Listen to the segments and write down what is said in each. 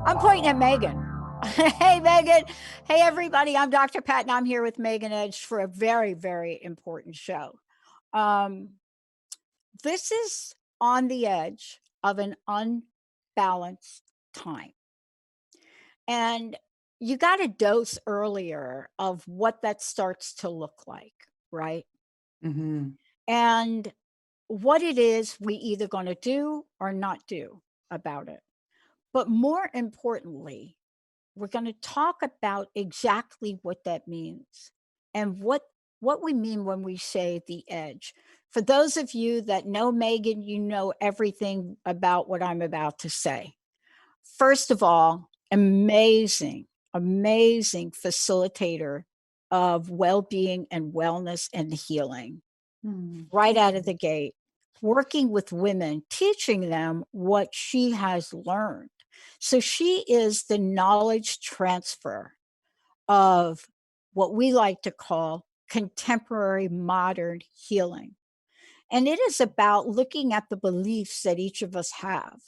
I'm pointing at Megan. Hey, Megan. Hey, everybody. I'm Dr. Pat, and I'm here with Megan Edge for a very, very important show. Um, this is on the edge of an unbalanced time. And you got a dose earlier of what that starts to look like, right? Mhm. And what it is we either going to do or not do about it. But more importantly, we're going to talk about exactly what that means and what we mean when we say the edge. For those of you that know Megan, you know everything about what I'm about to say. First of all, amazing facilitator of well-being and wellness and healing right Thank out of you. the gate, working with women, teaching them what she has learned. So she is the knowledge transfer of what we like to call contemporary modern healing. And it is about looking at the beliefs that each of us have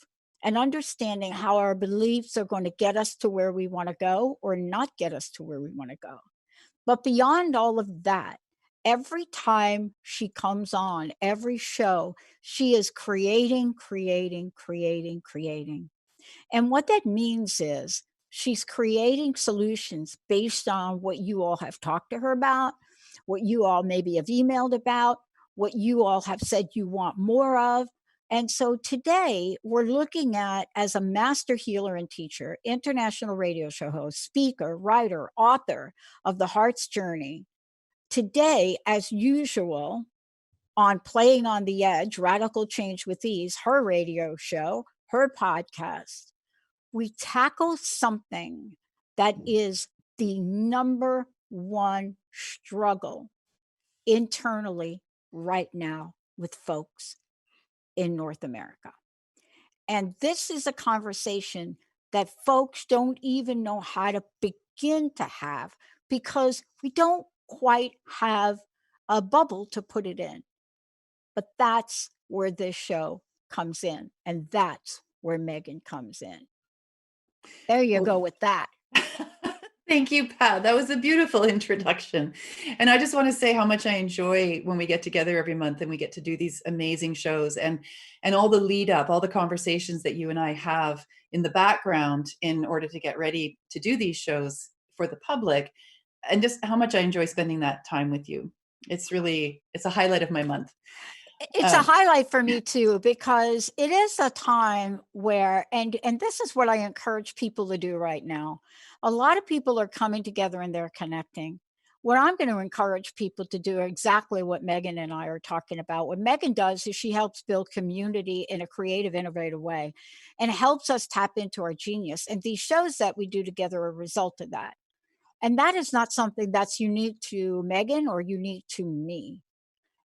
and understanding how our beliefs are going to get us to where we want to go or not get us to where we want to go. But beyond all of that, every time she comes on, every show, she is creating. And what that means is she's creating solutions based on what you all have talked to her about, what you all maybe have emailed about, what you all have said you want more of. And so today we're looking at, as a master healer and teacher, international radio show host, speaker, writer, author of The Heart's Journey. Today, as usual, on Playing on the Edge, Radical Change with Ease, her radio show, her podcast, we tackle something that is the number one struggle internally right now with folks in North America. And this is a conversation that folks don't even know how to begin to have because we don't quite have a bubble to put it in. But that's where this show comes in. And that's where Megan comes in. There you Well, go with that. thank you, Pat. That was a beautiful introduction. And I just want to say how much I enjoy when we get together every month and we get to do these amazing shows and all the lead up, all the conversations that you and I have in the background in order to get ready to do these shows for the public, and just how much I enjoy spending that time with you. It's a highlight of my month. It's a Um, highlight for me too, because it is a time where, and this is what I encourage people to do right now. A lot of people are coming together and they're connecting. What I'm going to encourage people to do exactly what Megan and I are talking about. What Megan does is she helps build community in a creative, innovative way and helps us tap into our genius. And these shows that we do together are a result of that. And that is not something that's unique to Megan or unique to me.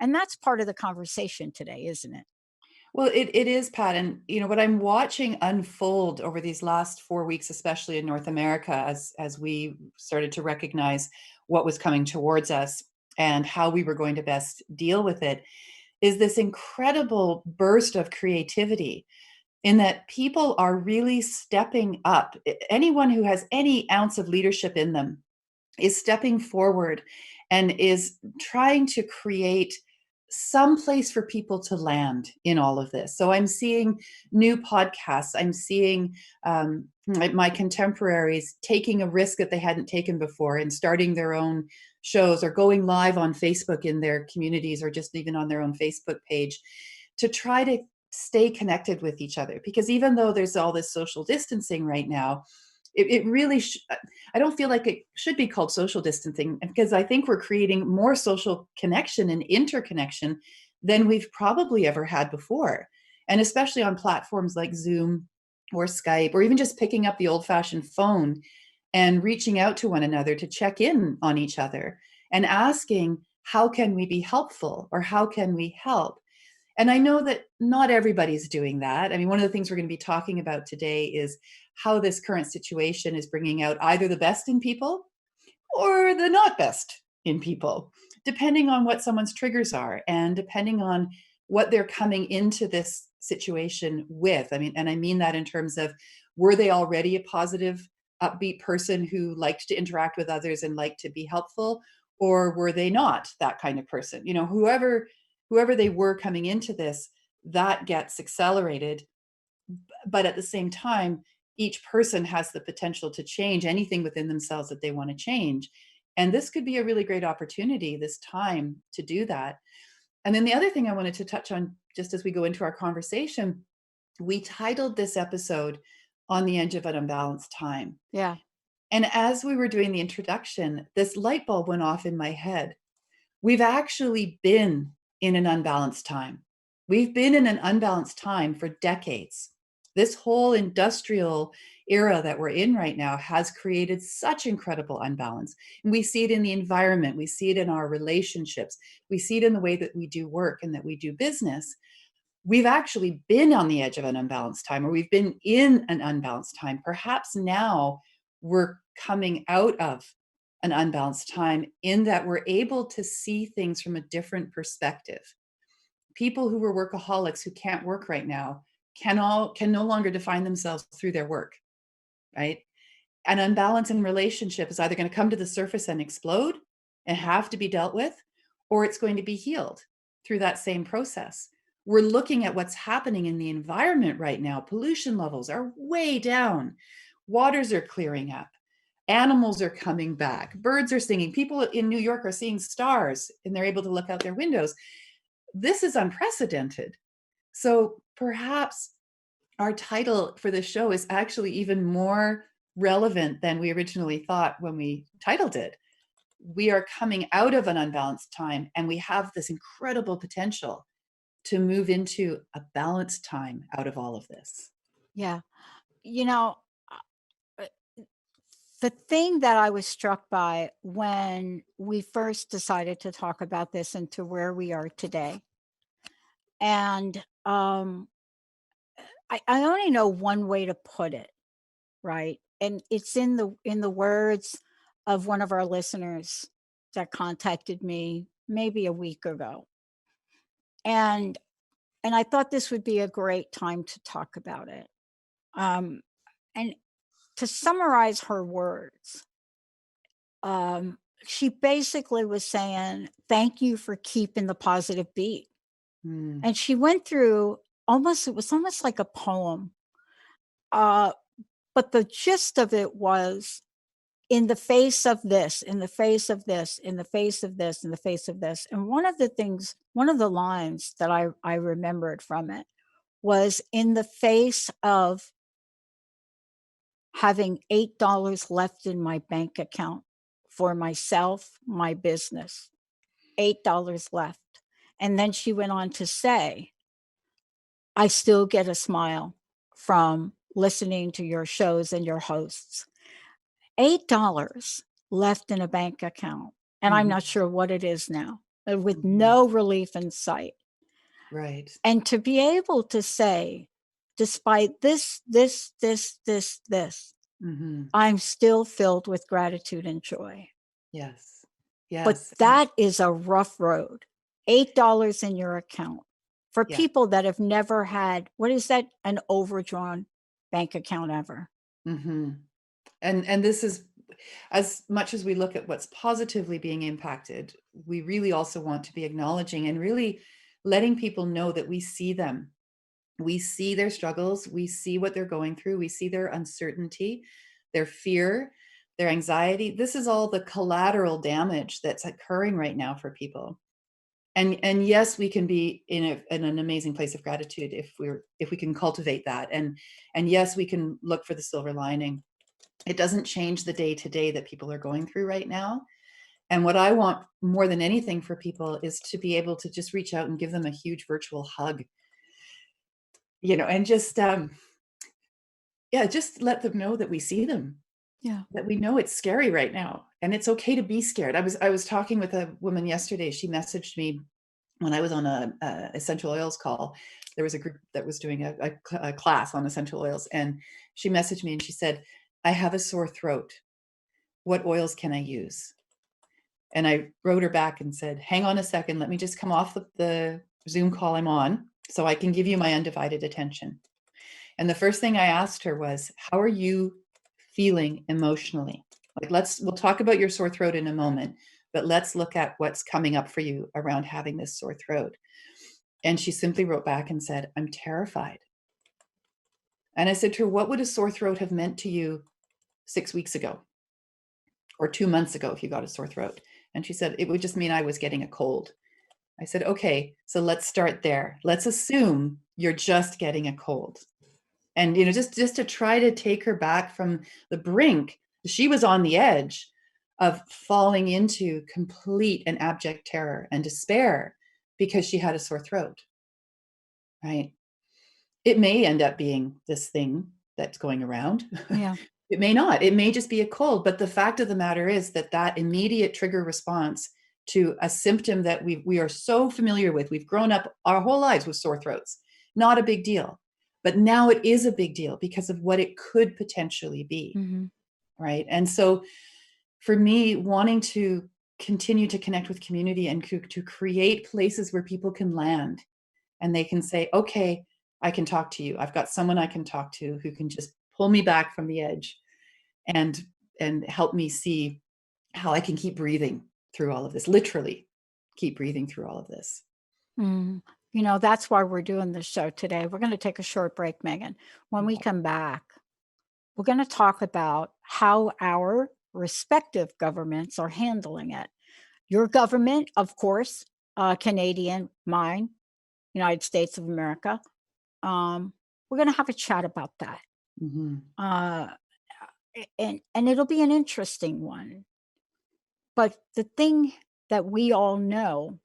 And that's part of the conversation today, isn't it? Well, it is, Pat, and what I'm watching unfold over these last 4 weeks, especially in North America, as we started to recognize what was coming towards us and how we were going to best deal with it, is this incredible burst of creativity in that people are really stepping up. Anyone who has any ounce of leadership in them is stepping forward and is trying to create some place for people to land in all of this. So I'm seeing new podcasts. I'm seeing my contemporaries taking a risk that they hadn't taken before and starting their own shows or going live on Facebook in their communities or just even on their own Facebook page to try to stay connected with each other. Because even though there's all this social distancing right now, it really I don't feel like it should be called social distancing, because I think we're creating more social connection and interconnection than we've probably ever had before. And especially on platforms like Zoom or Skype, or even just picking up the old fashioned phone and reaching out to one another to check in on each other and asking, how can we be helpful or how can we help? And I know that not everybody's doing that. I mean, one of the things we're going to be talking about today is how this current situation is bringing out either the best in people or the not best in people, depending on what someone's triggers are and depending on what they're coming into this situation with. I mean, and I mean that in terms of Were they already a positive, upbeat person who liked to interact with others and liked to be helpful? Or were they not that kind of person? You know, whoever they were coming into this, that gets accelerated. But at the same time, each person has the potential to change anything within themselves that they want to change. And this could be a really great opportunity, this time, to do that. And then the other thing I wanted to touch on, just as we go into our conversation, we titled this episode On the Edge of an Unbalanced Time. Yeah. And as we were doing the introduction, this light bulb went off in my head. We've actually been in an unbalanced time. We've been in an unbalanced time for decades. This whole industrial era that we're in right now has created such incredible unbalance. And we see it in the environment, we see it in our relationships, we see it in the way that we do work and that we do business. We've actually been on the edge of an unbalanced time, or we've been in an unbalanced time. Perhaps now we're coming out of an unbalanced time in that we're able to see things from a different perspective. People who were workaholics who can't work right now can no longer define themselves through their work, right? An unbalance in relationship is either going to come to the surface and explode and have to be dealt with, or it's going to be healed through that same process. We're looking at what's happening in the environment right now. Pollution levels are way down. Waters are clearing up. Animals are coming back. Birds are singing. People in New York are seeing stars and they're able to look out their windows. This is unprecedented. So perhaps our title for the show is actually even more relevant than we originally thought when we titled it. We are coming out of an unbalanced time, and we have this incredible potential to move into a balanced time out of all of this. Yeah. You know, uh, the thing that I was struck by when we first decided to talk about this and to where we are today, and I only know one way to put it, right? And it's in the words of one of our listeners that contacted me maybe a week ago. And and I thought this would be a great time to talk about it. Um, and to summarize her words, um, she basically was saying, "Thank you for keeping the positive beat." Mm, And she went through almost it was almost like a poem. Uh, but the gist of it was in the face of this, in the face of this, in the face of this, in the face of this. And one of the lines that I remembered from it was in the face of having $8 left in my bank account for myself, my business, $8 left. And then she went on to say, I still get a smile from listening to your shows and your hosts. $8 left in a bank account, and I'm not mhm, sure what it is now, with mhm. no relief in sight. Right. And to be able to say, despite this, Mhm. I'm still filled with gratitude and joy. Yes. But Yes. that is a rough road. $8 in your account for Yeah. people that have never had, what is that? An overdrawn bank account ever. Mhm. And this is, as much as we look at what's positively being impacted, we really also want to be acknowledging and really letting people know that we see them. We see their struggles, we see what they're going through, we see their uncertainty, their fear, their anxiety. This is all the collateral damage that's occurring right now for people. And yes, we can be in an amazing place of gratitude if we can cultivate that. And yes, we can look for the silver lining. It doesn't change the day to day that people are going through right now. And what I want more than anything for people is to be able to just reach out and give them a huge virtual hug, and just yeah, just let them know that we see them, Yeah. that we know it's scary right now, and it's okay to be scared. I was talking with a woman yesterday. She messaged me when I was on a essential oils call. There was a group that was doing a class on essential oils, and she messaged me and she said, "I have a sore throat. What oils can I use?" And I wrote her back and said, "Hang on a second. Let me just come off the Zoom call I'm on so I can give you my undivided attention." And the first thing I asked her was, how are you feeling emotionally? Like, we'll talk about your sore throat in a moment, but let's look at what's coming up for you around having this sore throat. And she simply wrote back and said, I'm terrified. And I said to her, what would a sore throat have meant to you 6 weeks ago or 2 months ago if you got a sore throat? And she said, it would just mean I was getting a cold. I said, okay, so let's start there. Let's assume you're just getting a cold. And, just to try to take her back from the brink, she was on the edge of falling into complete and abject terror and despair because she had a sore throat, right? It may end up being this thing that's going around. Yeah. It may not. It may just be a cold. But the fact of the matter is that immediate trigger response to a symptom that we are so familiar with, we've grown up our whole lives with sore throats, not a big deal. But now it is a big deal because of what it could potentially be, Mm-hmm. right? And so for me, wanting to continue to connect with community and to create places where people can land and they can say, okay, I can talk to you. I've got someone I can talk to who can just pull me back from the edge and help me see how I can keep breathing through all of this, literally keep breathing through all of this. Mm. That's why we're doing this show today. We're going to take a short break, Megan. When we come back, we're going to talk about how our respective governments are handling it. Your government, of course, Canadian, mine, United States of America. We're going to have a chat about that. Mm-hmm. And it'll be an interesting one. But the thing that we all know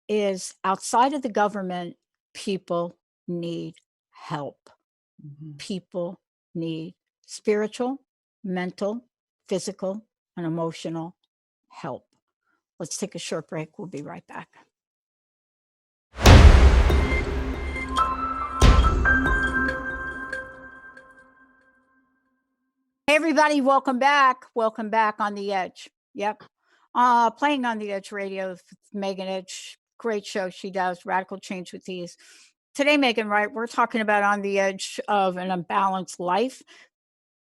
is outside of the government, people need help. Mm-hmm. People need spiritual, mental, physical, and emotional help. Let's take a short break. We'll be right back. Hey, everybody, welcome back. Welcome back on the Edge. Yep. Playing on the Edge radio with Megan Edge. Great show she does, Radical Change with Ease. Today, Megan, right, we're talking about on the edge of an unbalanced life.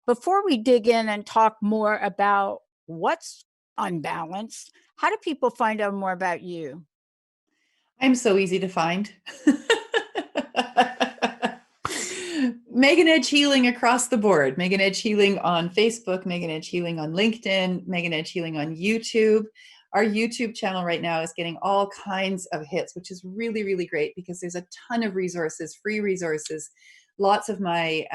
Before we dig in and talk more about what's unbalanced, how do people find out more about you? I'm so easy to find. Megan Edge Healing across the board. Megan Edge Healing on Facebook, Megan Edge Healing on LinkedIn, Megan Edge Healing on YouTube. Our YouTube channel right now is getting all kinds of hits, which is really, really great because there's a ton of resources, free resources. Lots of my,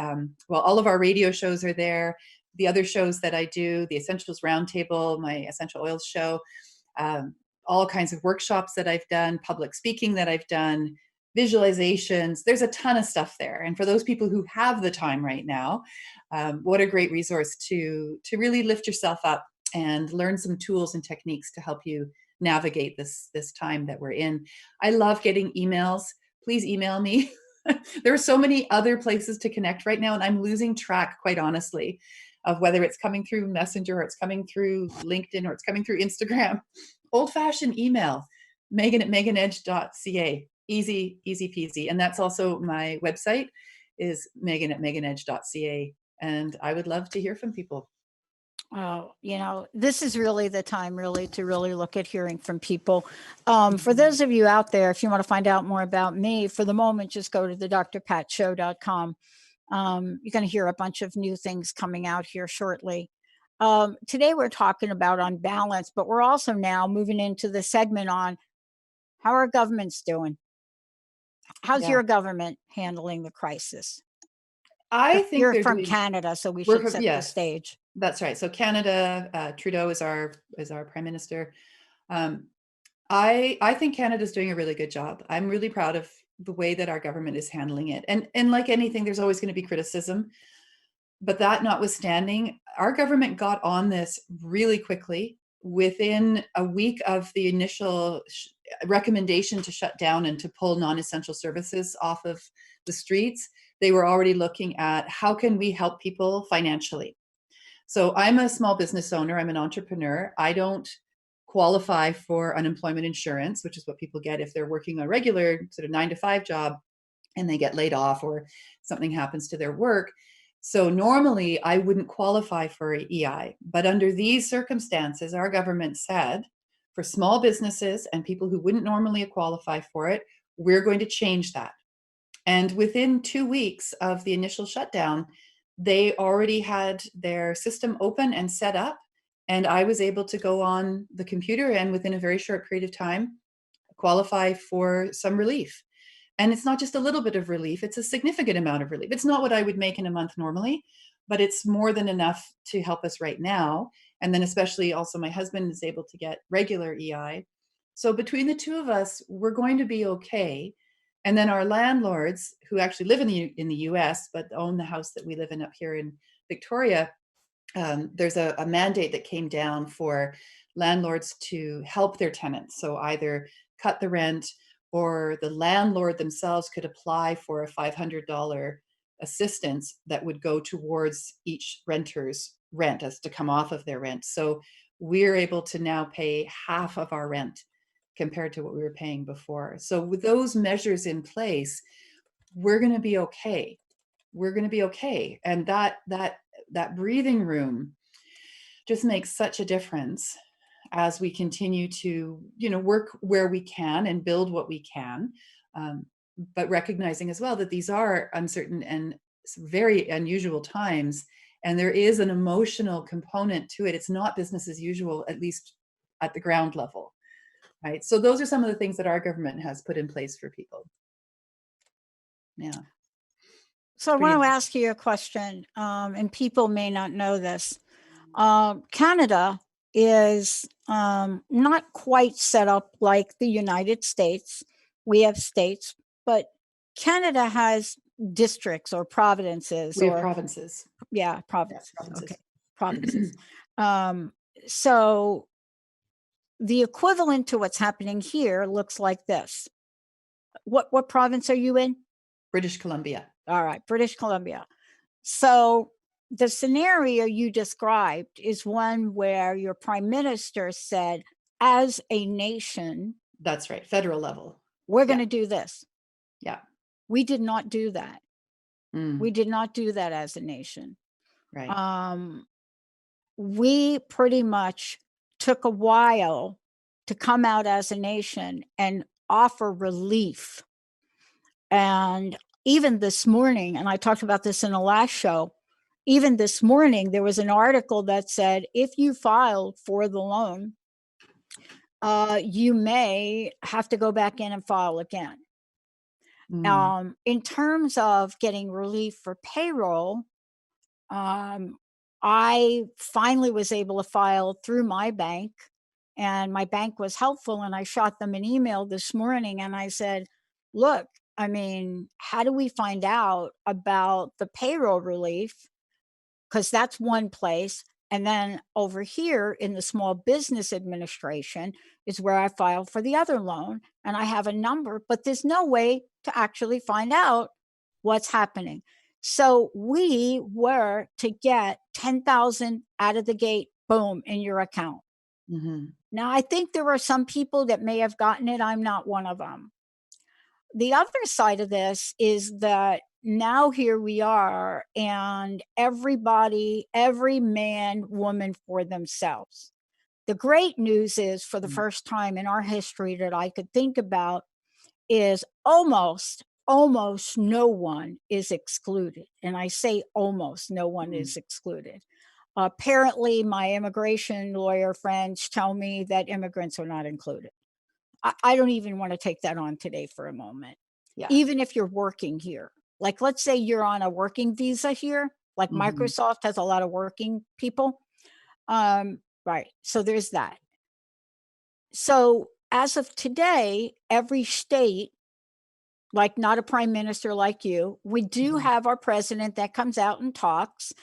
all of our radio shows are there. The other shows that I do, the Essentials Roundtable, my Essential Oils show, all kinds of workshops that I've done, public speaking that I've done, visualizations. There's a ton of stuff there. And for those people who have the time right now, what a great resource to really lift yourself up and learn some tools and techniques to help you navigate this time that we're in. I love getting emails. Please email me. There are so many other places to connect right now, and I'm losing track, quite honestly, of whether it's coming through Messenger or it's coming through LinkedIn or it's coming through Instagram. Old-fashioned email, megan@meganedge.ca. Easy peasy. And that's also my website is megan@meganedge.ca. And I would love to hear from people. Oh, this is really the time really to really look at hearing from people. For those of you out there, if you want to find out more about me, for the moment, just go to the drpatshow.com. You're going to hear a bunch of new things coming out here shortly. Today we're talking about unbalance, but we're also now moving into the segment on how our government's doing. How's your government handling the crisis? I think You're they're from doing. Canada, so we should set the stage. That's right. So Canada, Trudeau is our prime minister. I think Canada's doing a really good job. I'm really proud of the way that our government is handling it. And like anything, there's always going to be criticism. But that notwithstanding, our government got on this really quickly. Within a week of the initial recommendation to shut down and to pull non-essential services off of the streets, they were already looking at how can we help people financially. So I'm a small business owner. I'm an entrepreneur. I don't qualify for unemployment insurance, which is what people get if they're working a regular sort of 9-to-5 job. and they get laid off or something happens to their work. So normally I wouldn't qualify for EI, but under these circumstances, our government said for small businesses and people who wouldn't normally qualify for it, we're going to change that. And within 2 weeks of the initial shutdown, they already had their system open and set up. And I was able to go on the computer and within a very short period of time, qualify for some relief. And it's not just a little bit of relief, it's a significant amount of relief. It's not what I would make in a month normally, but it's more than enough to help us right now. And then, especially, also, my husband is able to get regular EI. So, between the two of us, we're going to be okay. And then our landlords, who actually live in the US, but own the house that we live in up here in Victoria, there's a mandate that came down for landlords to help their tenants. So either cut the rent, or the landlord themselves could apply for a $500 assistance that would go towards each renter's rent as to come off of their rent. So we're able to now pay half of our rent compared to what we were paying before. So with those measures in place, we're going to be okay. We're going to be okay. And that breathing room just makes such a difference as we continue to, work where we can and build what we can, but recognizing as well that these are uncertain and very unusual times, and there is an emotional component to it. It's not business as usual, at least at the ground level, right? So those are some of the things that our government has put in place for people. Yeah. So I want to ask you a question, and people may not know this. Canada is not quite set up like the United States. We have states, but Canada has districts or provinces. We have provinces. Yeah, provinces. Yeah, provinces. Okay, provinces. So the equivalent to what's happening here looks like this. What province are you in? British Columbia. All right, British Columbia. So the scenario you described is one where your prime minister said, as a nation, that's right, federal level, we're going to do this. Yeah. We did not do that. We did not do that as a nation. Right. We pretty much took a while to come out as a nation and offer relief. And even this morning, and I talked about this in the last show, even this morning, there was an article that said, if you filed for the loan, you may have to go back in and file again. In terms of getting relief for payroll, I finally was able to file through my bank, and my bank was helpful. And I shot them an email this morning and I said, look, I mean, how do we find out about the payroll relief? Because that's one place. And then over here in the Small Business Administration is where I filed for the other loan. And I have a number, but there's no way to actually find out what's happening. So we were to get 10,000 out of the gate, boom, in your account. Now, I think there are some people that may have gotten it. I'm not one of them. The other side of this is that now here we are, and everybody, every man, woman for themselves. The great news is, for the first time in our history that I could think about, is almost no one is excluded. And I say almost no one is excluded. Apparently, my immigration lawyer friends tell me that immigrants are not included. I don't even want to take that on today for a moment. Yeah. Even if you're working here, like let's say you're on a working visa here, like Microsoft has a lot of working people. Right. So there's that. So as of today, every state, like not a prime minister like you, we do have our president that comes out and talks.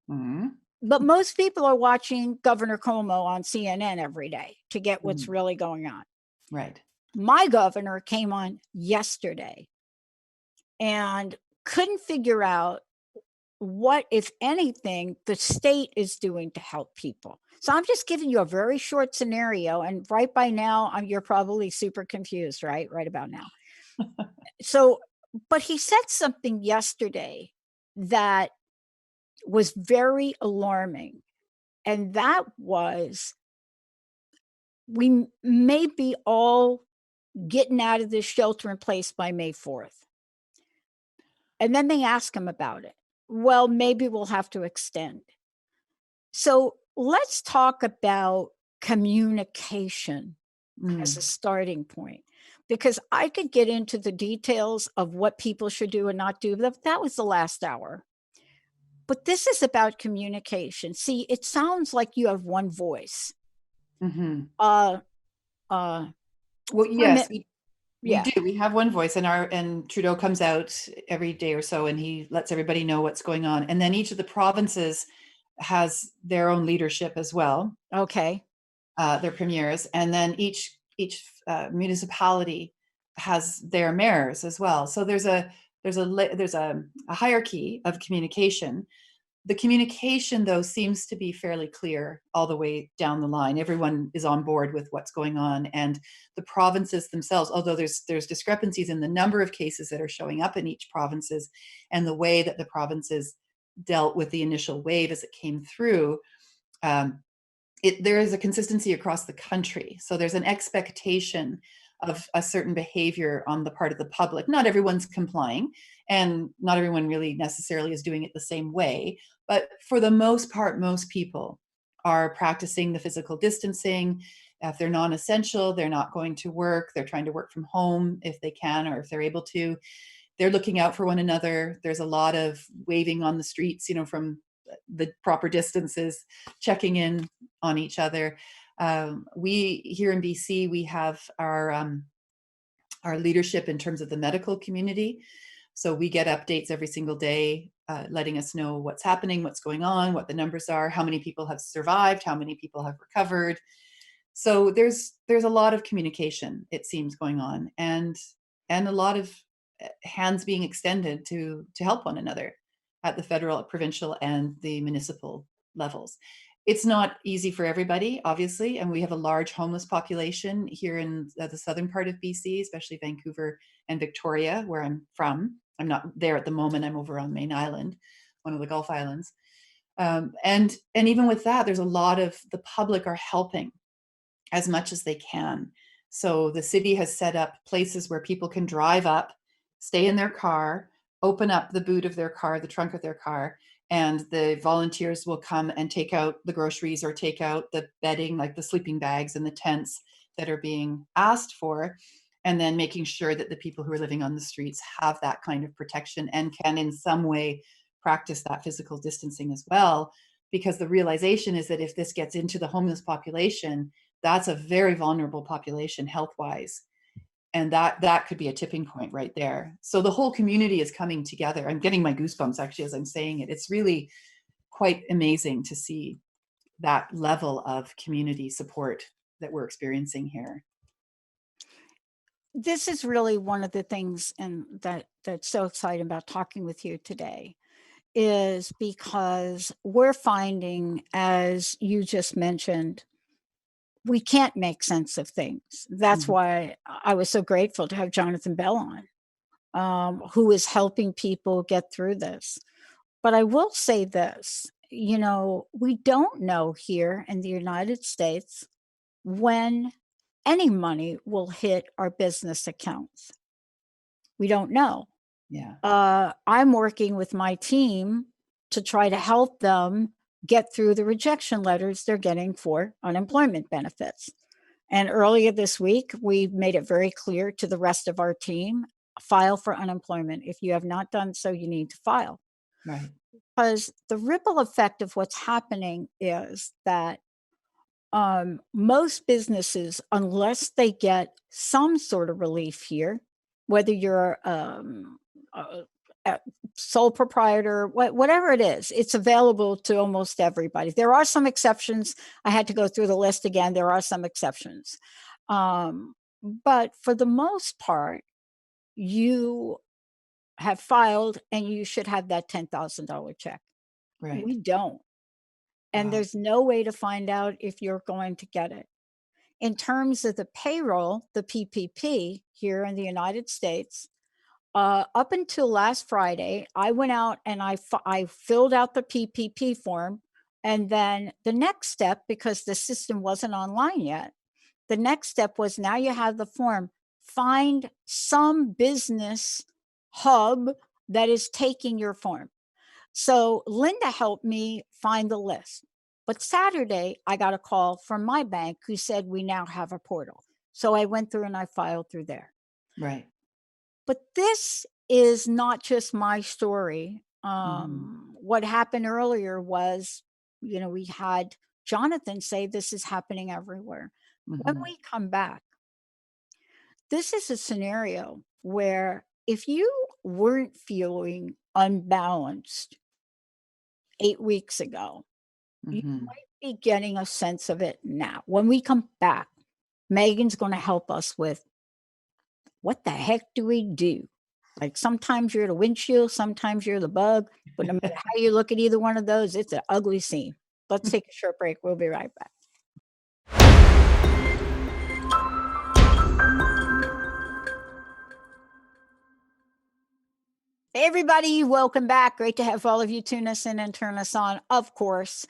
But most people are watching Governor Cuomo on CNN every day to get what's really going on. Right. My governor came on yesterday and couldn't figure out what, if anything, the state is doing to help people. So I'm just giving you a very short scenario. And right by now, you're probably super confused, right? Right about now. So But he said something yesterday that was very alarming, and that was, may be all getting out of this shelter in place by May 4th. And then they ask him about it. Well, maybe we'll have to extend. So let's talk about communication as a Mm, starting point, because I could get into the details of what people should do and not do. That was the last hour. But this is about communication. See, it sounds like you have one voice. mhm. Uh, uh, Well, for a yes, minute, we yeah, do. We have one voice, and our and Trudeau comes out every day or so, and he lets everybody know what's going on. And then each of the provinces has their own leadership as well, okay, their premiers, and then each municipality has their mayors as well. So there's a hierarchy of communication. The communication, though, seems to be fairly clear all the way down the line. Everyone is on board with what's going on, and the provinces themselves, although there's discrepancies in the number of cases that are showing up in each provinces and the way that the provinces dealt with the initial wave as it came through, um, there is a consistency across the country. So there's an expectation of a certain behavior on the part of the public. Not everyone's complying, and not everyone really necessarily is doing it the same way. But for the most part, most people are practicing the physical distancing. If they're non essential, they're not going to work. They're trying to work from home if they can or if they're able to. They're looking out for one another. There's a lot of waving on the streets, from the proper distances, checking in on each other. We here in BC, we have our leadership in terms of the medical community. So we get updates every single day, letting us know what's happening, what's going on, what the numbers are, how many people have survived, how many people have recovered. So there's a lot of communication, it seems, going on, and a lot of hands being extended to help one another at the federal, provincial, and the municipal levels. It's not easy for everybody, obviously, and we have a large homeless population here in the southern part of BC, especially Vancouver and Victoria, where I'm from. I'm not there at the moment. I'm over on Main Island, one of the Gulf Islands, and even with that, there's a lot of the public are helping as much as they can. So the city has set up places where people can drive up, stay in their car, open up the boot of their car, the trunk of their car, and the volunteers will come and take out the groceries or take out the bedding, like the sleeping bags and the tents that are being asked for. And then making sure that the people who are living on the streets have that kind of protection and can, in some way, practice that physical distancing as well. Because the realization is that if this gets into the homeless population, that's a very vulnerable population health wise, and that could be a tipping point right there. So the whole community is coming together. I'm getting my goosebumps actually as I'm saying it. It's really quite amazing to see that level of community support that we're experiencing here. this is really one of the things, and that's so exciting about talking with you today, is because we're finding, as you just mentioned, we can't make sense of things. That's Mhm. why I was so grateful to have Jonathan Bell on, who is helping people get through this. But I will say this, we don't know here in the United States when any money will hit our business accounts. We don't know. Yeah. I'm working with my team to try to help them get through the rejection letters they're getting for unemployment benefits. And earlier this week, we made it very clear to the rest of our team, file for unemployment. If you have not done so, you need to file. Right. Because the ripple effect of what's happening is that most businesses, unless they get some sort of relief here, whether you're a, a sole proprietor, whatever it is, it's available to almost everybody. There are some exceptions. I had to go through the list again. There are some exceptions. Um, but for the most part, you have filed and you should have that $10,000 check. Right. We don't. And Wow. there's no way to find out if you're going to get it. In terms of the payroll, the PPP here in the United States, Up until last Friday, I went out and I filled out the PPP form, and then the next step, because the system wasn't online yet, the next step was, now you have the form, find some business hub that is taking your form. So Linda helped me find the list. But Saturday, I got a call from my bank who said we now have a portal. So I went through and I filed through there. Right. But this is not just my story. Mhm. What happened earlier was, we had Jonathan say this is happening everywhere. When Mhm. we come back, this is a scenario where if you weren't feeling unbalanced 8 weeks ago, you Mhm. might be getting a sense of it now. When we come back, Megan's going to help us with what the heck do we do? Like sometimes you're the windshield, sometimes you're the bug, but no matter how you look at either one of those, it's an ugly scene. Let's take a short break. We'll be right back. Hey everybody, welcome back. Great to have all of you tune us in and turn us on. Of course,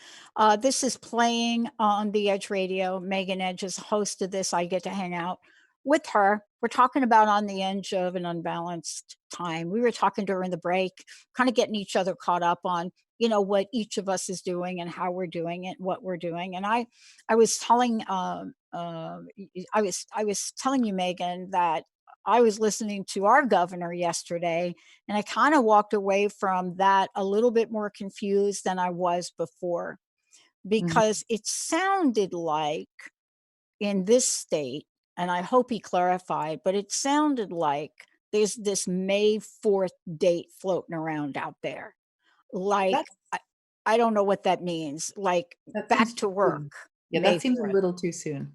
this is playing on the Edge Radio. Megan Edge is host of this. I get to hang out with her. We're talking about on the edge of an unbalanced time. We were talking during the break, kind of getting each other caught up on, what each of us is doing and how we're doing it, what we're doing. And I was telling, I was telling you, Megan, that I was listening to our governor yesterday, and I kind of walked away from that a little bit more confused than I was before, Mhm. because it sounded like in this state, and I hope he clarified, but it sounded like there's this May 4th date floating around out there. Like, That's I don't know what that means. Like, that back seems to too work, soon. Yeah, May that seems a 4th. little too soon.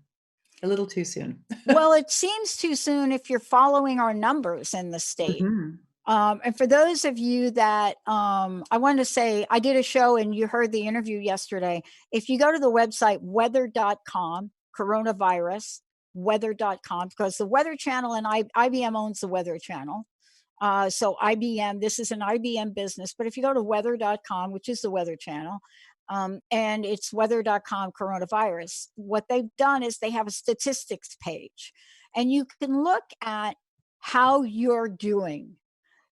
A little too soon. Well, it seems too soon if you're following our numbers in the state. Mhm. And for those of you that, I wanted to say, I did a show and you heard the interview yesterday. If you go to the website weather.com, coronavirus, weather.com, because the Weather Channel and IBM owns the Weather Channel. So IBM, this is an IBM business. But if you go to weather.com, which is the Weather Channel, and it's weather.com coronavirus, what they've done is they have a statistics page, and you can look at how you're doing.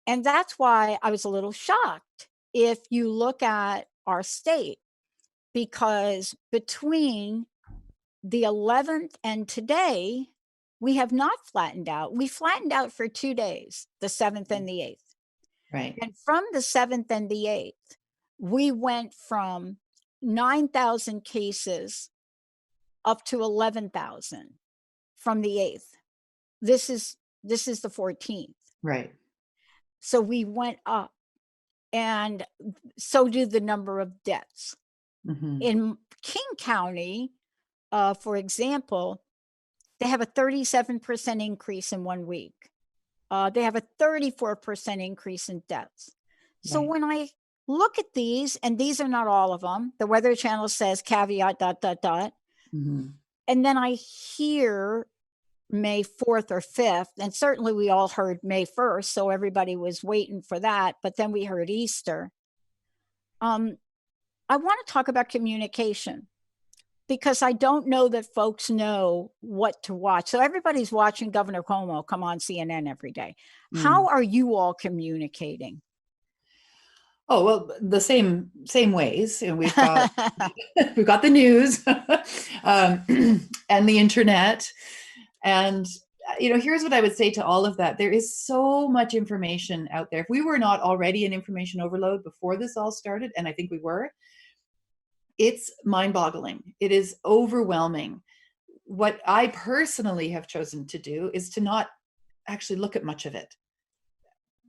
And that's why I was a little shocked if you look at our state, because between the 11th and today, we have not flattened out. We flattened out for 2 days, the 7th and the 8th. Right. And from the 7th and the 8th, we went from 9,000 cases up to 11,000 from the 8th. This is the 14th. Right. So we went up, and so did the number of deaths. Mhm. In King County, for example, they have a 37% increase in 1 week. They have a 34% increase in deaths. So Right. when I look at these, and these are not all of them, the Weather Channel says caveat, dot, dot, dot. Mhm. And then I hear May 4th or 5th, and certainly we all heard May 1st, so everybody was waiting for that. But then we heard Easter. Um, I want to talk about communication, because I don't know that folks know what to watch. So everybody's watching Governor Cuomo come on CNN every day. How Mm. are you all communicating? Oh, well, the same ways. And we've got we've got the news, and the internet. And here's what I would say to all of that. There is so much information out there. If we were not already in information overload before this all started, and I think we were, it's mind-boggling. It is overwhelming. What I personally have chosen to do is to not actually look at much of it.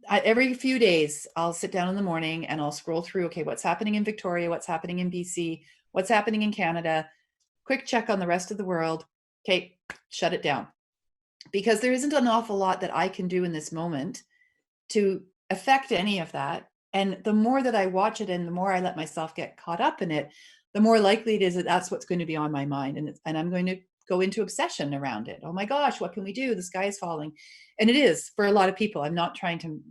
Every few days, I'll sit down in the morning and I'll scroll through, okay, what's happening in Victoria, what's happening in BC, what's happening in Canada, quick check on the rest of the world. Okay, shut it down. Because there isn't an awful lot that I can do in this moment to affect any of that. And the more that I watch it and the more I let myself get caught up in it, the more likely it is that that's what's going to be on my mind. And I'm going to go into obsession around it. Oh my gosh, what can we do? The sky is falling. And it is for a lot of people. I'm not trying to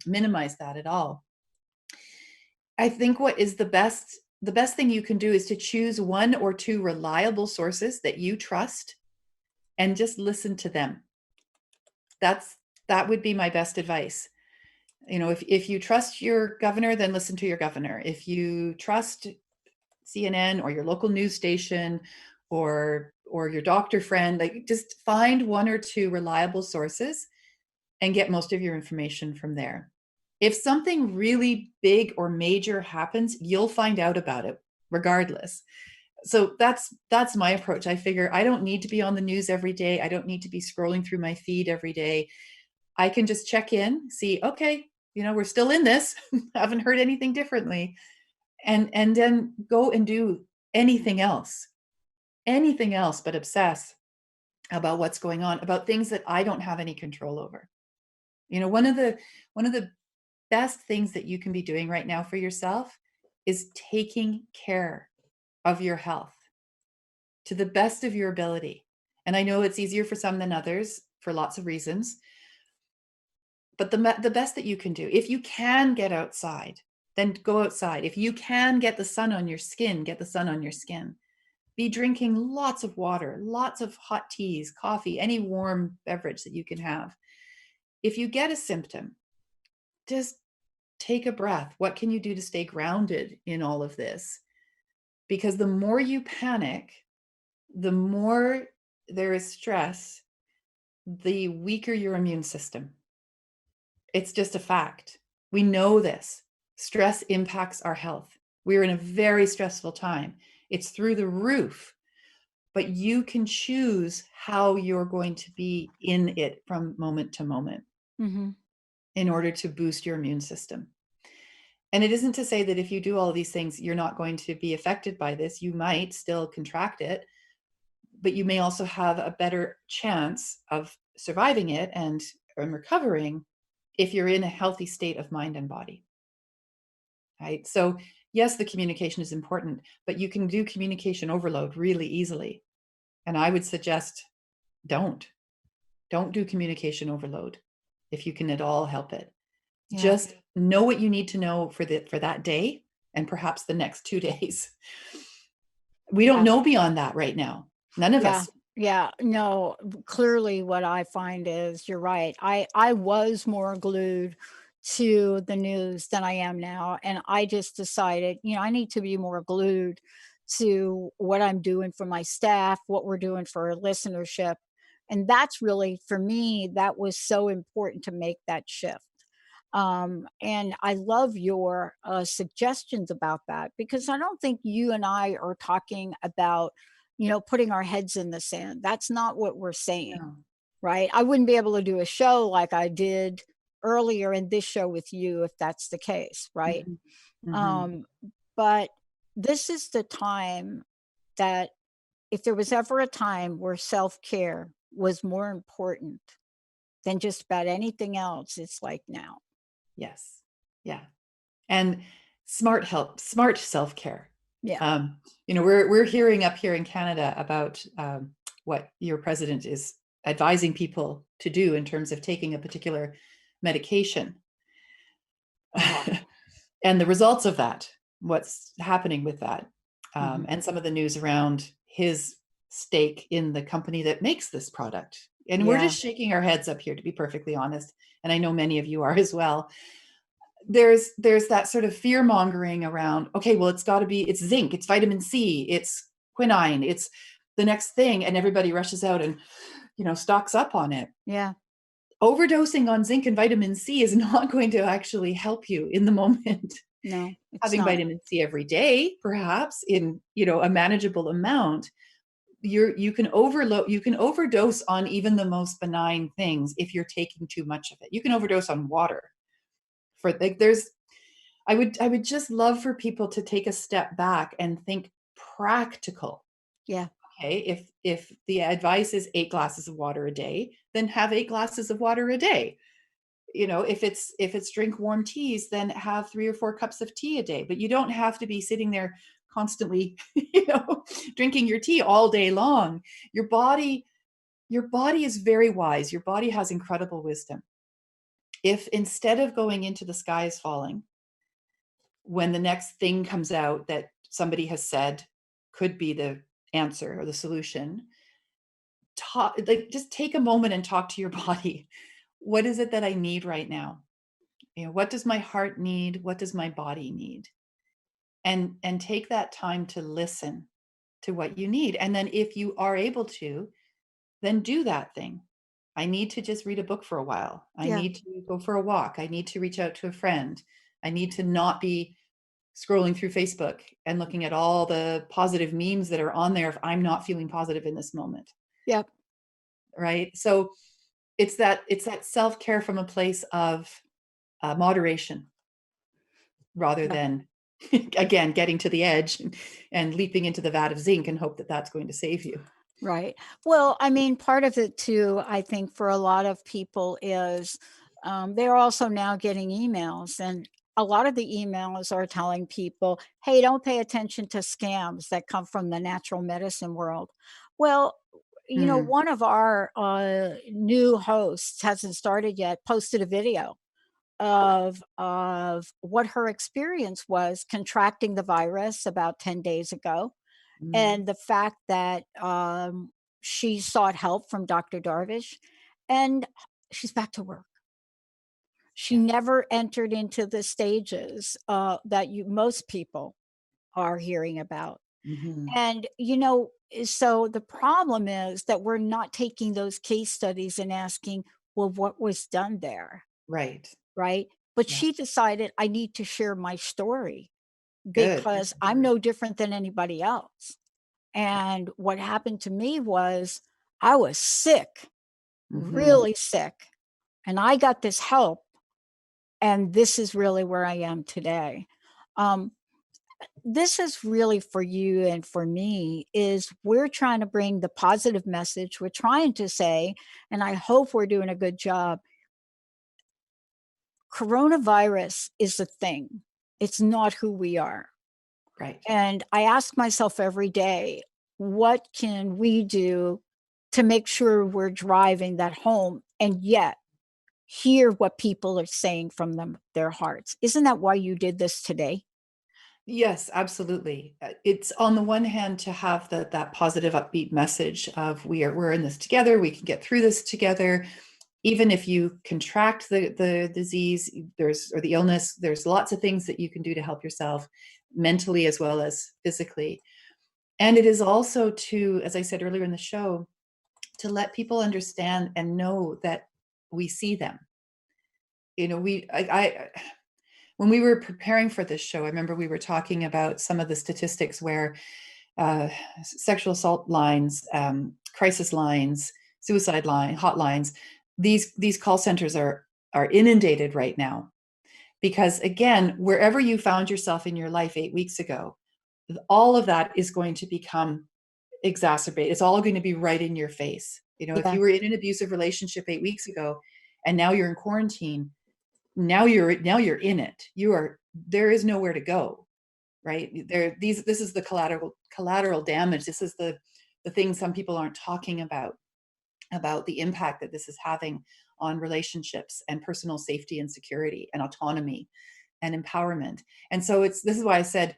minimize that at all. I think what is the best thing you can do is to choose one or two reliable sources that you trust and just listen to them. That's that would be my best advice. You know, if you trust your governor, then listen to your governor. If you trust CNN or your local news station or your doctor friend, like just find one or two reliable sources and get most of your information from there. If something really big or major happens, you'll find out about it regardless. So that's my approach. I figure I don't need to be on the news every day. I don't need to be scrolling through my feed every day. I can just check in, see, okay, we're still in this. Haven't heard anything differently. And then go and do anything else. Anything else but obsess about what's going on, about things that I don't have any control over. One of the best things that you can be doing right now for yourself is taking care of your health to the best of your ability. And I know it's easier for some than others for lots of reasons, but the best that you can do, if you can get outside, then go outside. If you can get the sun on your skin, get the sun on your skin. Be drinking lots of water, lots of hot teas, coffee, any warm beverage that you can have. If you get a symptom, just take a breath. What can you do to stay grounded in all of this? Because the more you panic, the more there is stress, the weaker your immune system. It's just a fact. We know this. Stress impacts our health. We're in a very stressful time. It's through the roof, but you can choose how you're going to be in it from moment to moment in order to boost your immune system. And it isn't to say that if you do all of these things, you're not going to be affected by this. You might still contract it, but you may also have a better chance of surviving it and recovering if you're in a healthy state of mind and body. Right? So, yes, the communication is important, but you can do communication overload really easily. And I would suggest don't. Don't do communication overload if you can at all help it. Yeah. Just know what you need to know for that day and perhaps the next 2 days. We don't Yeah. know beyond that right now. None of Yeah. us. Yeah. No, clearly what I find is you're right. I was more glued to the news than I am now, and I just decided, I need to be more glued to what I'm doing for my staff, what we're doing for our listenership. And that's really for me, that was so important to make that shift. And I love your suggestions about that because I don't think you and I are talking about, putting our heads in the sand. That's not what we're saying, No. right? I wouldn't be able to do a show like I did earlier in this show with you if that's the case, right? Mhm. Mhm. Um, but this is the time that if there was ever a time where self care was more important than just about anything else, it's like now. Yes. Yeah. And smart self-care. Yeah. We're hearing up here in Canada about what your president is advising people to do in terms of taking a particular medication. Oh, And the results of that, what's happening with that, mhm. and some of the news around his stake in the company that makes this product. And we're Yeah. just shaking our heads up here, to be perfectly honest. And I know many of you are as well. There's that sort of fear mongering around, okay, well, it's zinc, it's vitamin C, it's quinine, it's the next thing. And everybody rushes out and, stocks up on it. Yeah. Overdosing on zinc and vitamin C is not going to actually help you in the moment. No, it's Having not. vitamin C every day, perhaps in, a manageable amount, you can overdose on even the most benign things if you're taking too much of it. You can overdose on water. For like there's I would just love for people to take a step back and think practical. Yeah. Okay, if the advice is 8 glasses of water a day, then have 8 glasses of water a day. If it's drink warm teas, then have 3 or 4 cups of tea a day. But you don't have to be sitting there constantly, drinking your tea all day long. Your body, your body is very wise. Your body has incredible wisdom. If instead of going into the sky is falling, when the next thing comes out that somebody has said could be the answer or the solution, just take a moment and talk to your body. What is it that I need right now? What does my heart need? What does my body need? And take that time to listen to what you need. And then if you are able to, then do that thing. I need to just read a book for a while. I Yeah. need to go for a walk. I need to reach out to a friend. I need to not be scrolling through Facebook and looking at all the positive memes that are on there if I'm not feeling positive in this moment, Yep. right? So it's that self-care from a place of moderation rather Yep. than again getting to the edge and leaping into the vat of zinc and hope that that's going to save you. Right. Well, I mean, part of it too, I think for a lot of people is they're also now getting emails, and a lot of the emails are telling people, hey, don't pay attention to scams that come from the natural medicine world. Well, Mm, one of our new hosts hasn't started yet, posted a video of what her experience was contracting the virus about 10 days ago, mm, and the fact that, she sought help from Dr. Darvish, and she's back to work. She yeah. never entered into the stages, that most people are hearing about, Hmm. and, so the problem is that we're not taking those case studies and asking, "Well, what was done there?" Right. Right? But Yeah. she decided, "I need to share my story Good. Good because for I'm her. no different than anybody else." And what happened to me was I was sick, Hmm. really sick, and I got this help, and this is really where I am today. Um, this is really for you and for me is we're trying to bring the positive message. We're trying to say, and I hope we're doing a good job, coronavirus is a thing. It's not who we are. Right. And I ask myself every day, what can we do to make sure we're driving that home and yet hear what people are saying from their hearts? Isn't that why you did this today? Yes, absolutely. It's on the one hand to have that positive, upbeat message of we're in this together. We can get through this together. Even if you contract the disease, there's or the illness, there's lots of things that you can do to help yourself mentally as well as physically. And it is also to, as I said earlier in the show, to let people understand and know that we see them. I when we were preparing for this show, I remember we were talking about some of the statistics where uh, sexual assault lines, crisis lines, suicide line hotlines, these call centers are inundated right now because again, wherever you found yourself in your life 8 weeks ago, all of that is going to become exacerbated. It's all going to be right in your face. If Yeah. you were in an abusive relationship 8 weeks ago and now you're in quarantine, now you're in it. There is nowhere to go, right? This is the collateral damage. This is the thing some people aren't talking about the impact that this is having on relationships and personal safety and security and autonomy and empowerment. And so this is why I said,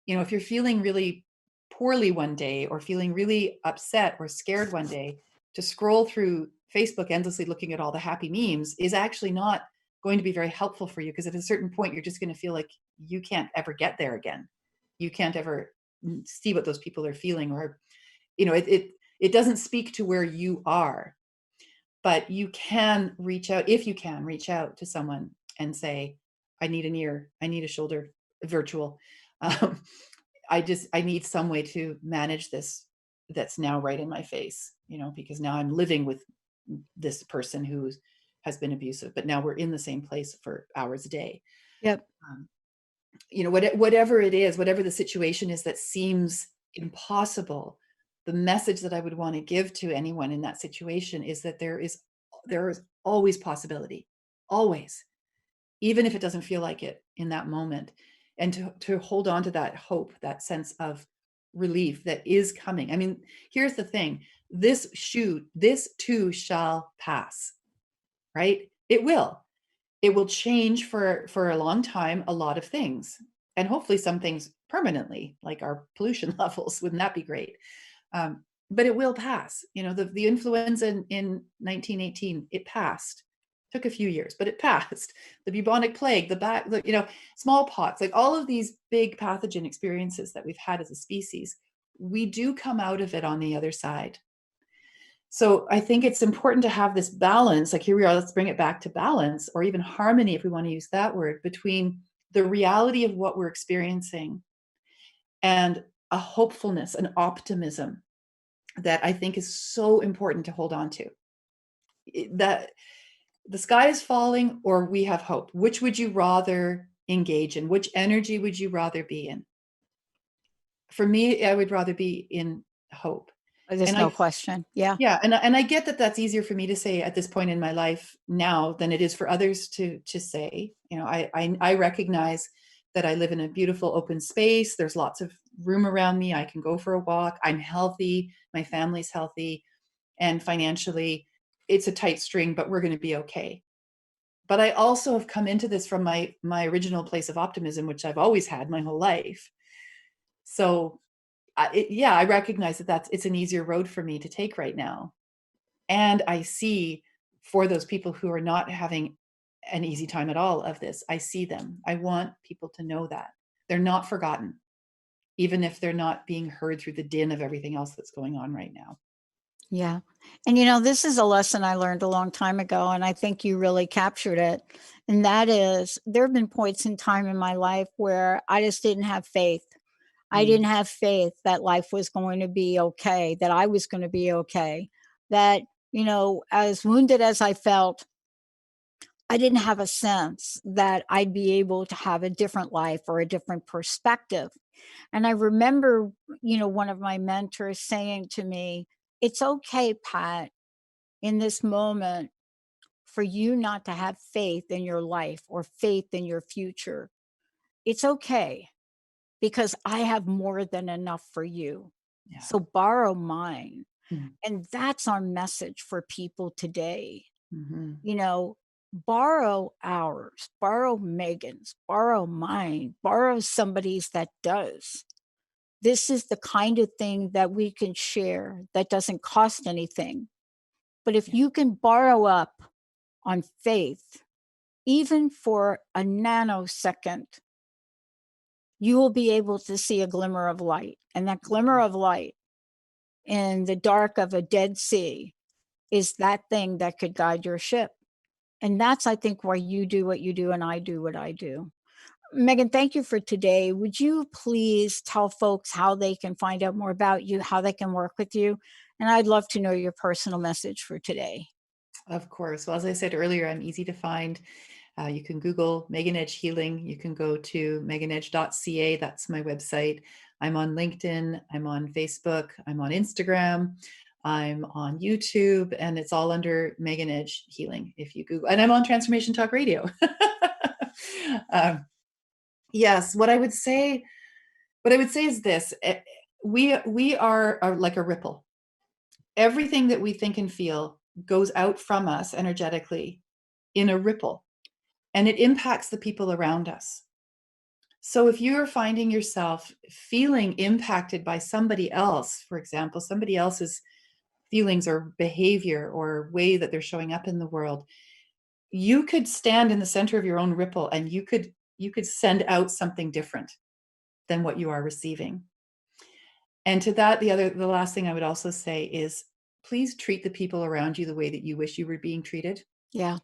if you're feeling really poorly one day or feeling really upset or scared one day, to scroll through Facebook endlessly looking at all the happy memes is actually not going to be very helpful for you because at a certain point you're just going to feel like you can't ever get there again. You can't ever see what those people are feeling, or it doesn't speak to where you are, but you can reach out, if you can reach out to someone and say, I need an ear, I need a shoulder, virtual. um, I need some way to manage this that's now right in my face, because now I'm living with this person who has been abusive, but now we're in the same place for hours a day. Yep. um, whatever it is, whatever the situation is that seems impossible, the message that I would want to give to anyone in that situation is that there is always possibility, always, even if it doesn't feel like it in that moment. and to hold on to that hope, that sense of relief that is coming. I mean, here's the thing. This too shall pass, right? It will. It will change for a long time a lot of things, and hopefully some things permanently, like our pollution levels. Wouldn't that be great? But it will pass. You know, the influenza in 1918, it passed. Took a few years, but it passed. The bubonic plague, smallpox, like all of these big pathogen experiences that we've had as a species, we do come out of it on the other side. So I think it's important to have this balance. Like here we are, let's bring it back to balance, or even harmony, if we want to use that word, between the reality of what we're experiencing and a hopefulness, an optimism that I think is so important to hold on to. That the sky is falling or we have hope. Which would you rather engage in? Which energy would you rather be in? For me, I would rather be in hope. There's And no I question. Yeah. Yeah, and I get that that's easier for me to say at this point in my life now than it is for others to say. You know, I recognize that I live in a beautiful open space. There's lots of room around me. I can go for a walk. I'm healthy. My family's healthy, and financially, it's a tight string, but we're going to be okay. But I also have come into this from my original place of optimism, which I've always had my whole life. So, I recognize that it's an easier road for me to take right now. And I see for those people who are not having an easy time at all of this, I see them. I want people to know that they're not forgotten, even if they're not being heard through the din of everything else that's going on right now. Yeah. And this is a lesson I learned a long time ago, and I think you really captured it. And that is, there have been points in time in my life where I just didn't have faith. I Mm, didn't have faith that life was going to be okay, that I was going to be okay, that, as wounded as I felt, I didn't have a sense that I'd be able to have a different life or a different perspective. And I remember, one of my mentors saying to me, "It's okay, Pat, in this moment for you not to have faith in your life or faith in your future. It's okay because I have more than enough for you. yeah. So borrow mine." Mm, And that's our message for people today. mhm. You know, borrow ours, borrow Megan's, borrow mine, borrow somebody's that does. This is the kind of thing that we can share that doesn't cost anything. But if Yeah, you can borrow up on faith, even for a nanosecond, you will be able to see a glimmer of light. And that glimmer of light in the dark of a dead sea is that thing that could guide your ship. And that's, I think, why you do what you do and I do what I do. Megan, thank you for today. Would you please tell folks how they can find out more about you, how they can work with you? And I'd love to know your personal message for today. of course. Well, as I said earlier, I'm easy to find. You can Google Megan Edge Healing. You can go to meganedge.ca. That's my website. I'm on LinkedIn. I'm on Facebook. I'm on Instagram. I'm on YouTube, and it's all under Megan Edge Healing. If you Google, and I'm on Transformation Talk Radio. um, yes, what I would say is this: we are like a ripple. Everything that we think and feel goes out from us energetically in a ripple, and it impacts the people around us. So if you're finding yourself feeling impacted by somebody else, for example, somebody else's feelings or behavior or way that they're showing up in the world, you could stand in the center of your own ripple and you could send out something different than what you are receiving. And to that, the last thing I would also say is please treat the people around you the way that you wish you were being treated. Yeah.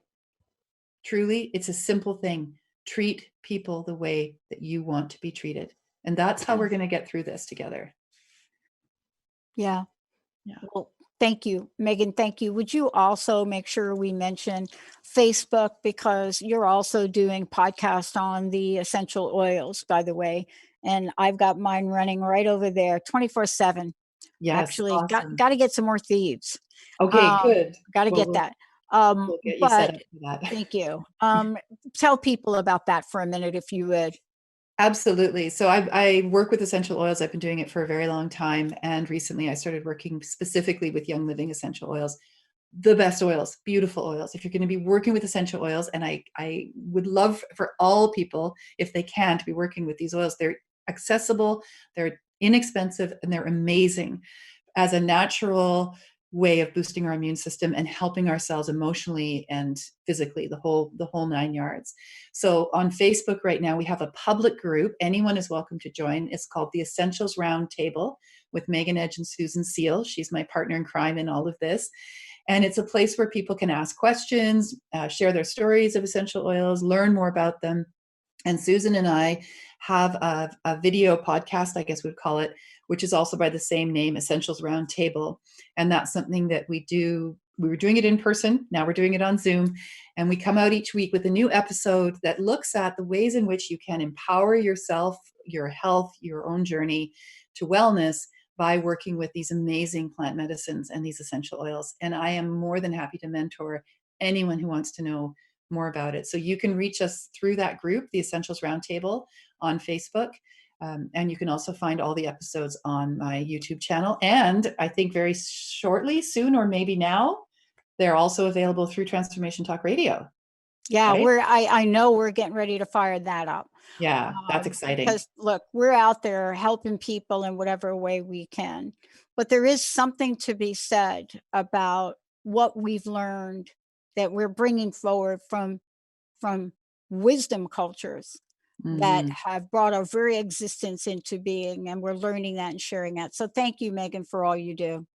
Truly, it's a simple thing. Treat people the way that you want to be treated. And that's how Yeah. we're going to get through this together. Yeah. Yeah. Well, thank you, Megan. Thank you. Would you also make sure we mention Facebook, because you're also doing podcasts on the essential oils, by the way. And I've got mine running right over there 24/7. Yes. Actually, got Awesome. got to get some more thieves. Okay, good. Got to Well, get we'll that. we'll get you set But up for that. thank you. Tell people about that for a minute, if you would. Absolutely. So I work with essential oils. I've been doing it for a very long time. And recently I started working specifically with Young Living essential oils. The best oils, beautiful oils. If you're going to be working with essential oils, and I would love for all people, if they can, to be working with these oils. They're accessible, they're inexpensive, and they're amazing as a natural way of boosting our immune system and helping ourselves emotionally and physically, the whole 9 yards. So on Facebook right now we have a public group. Anyone is welcome to join. It's called the Essentials Roundtable with Megan Edge and Susan Seal. She's my partner in crime in all of this. And it's a place where people can ask questions, share their stories of essential oils, learn more about them. And Susan and I have a video podcast, I guess we'd call it, which is also by the same name, Essentials Roundtable. And that's something that we do. We were doing it in person. Now we're doing it on Zoom. And we come out each week with a new episode that looks at the ways in which you can empower yourself, your health, your own journey to wellness by working with these amazing plant medicines and these essential oils. And I am more than happy to mentor anyone who wants to know more about it. So you can reach us through that group, the Essentials Roundtable on Facebook. And you can also find all the episodes on my YouTube channel. And I think very shortly, soon, or maybe now, they're also available through Transformation Talk Radio, Yeah, right? I know we're getting ready to fire that up. Yeah, that's exciting. Because look, we're out there helping people in whatever way we can. But there is something to be said about what we've learned that we're bringing forward from wisdom cultures that Hmm. have brought our very existence into being, and we're learning that and sharing that. So thank you, Megan, for all you do.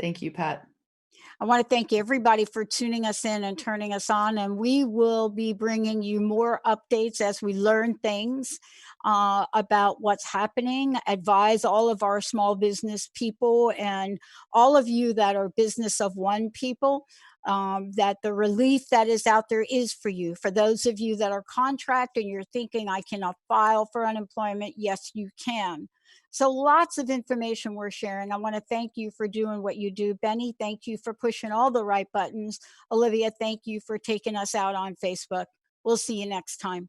Thank you, Pat. I want to thank everybody for tuning us in and turning us on. And we will be bringing you more updates as we learn things about what's happening. Advise all of our small business people and all of you that are business of one people. That the relief that is out there is for you. For those of you that are contract and you're thinking, I cannot file for unemployment, yes, you can. So lots of information we're sharing. I want to thank you for doing what you do. Benny, thank you for pushing all the right buttons. Olivia, thank you for taking us out on Facebook. We'll see you next time.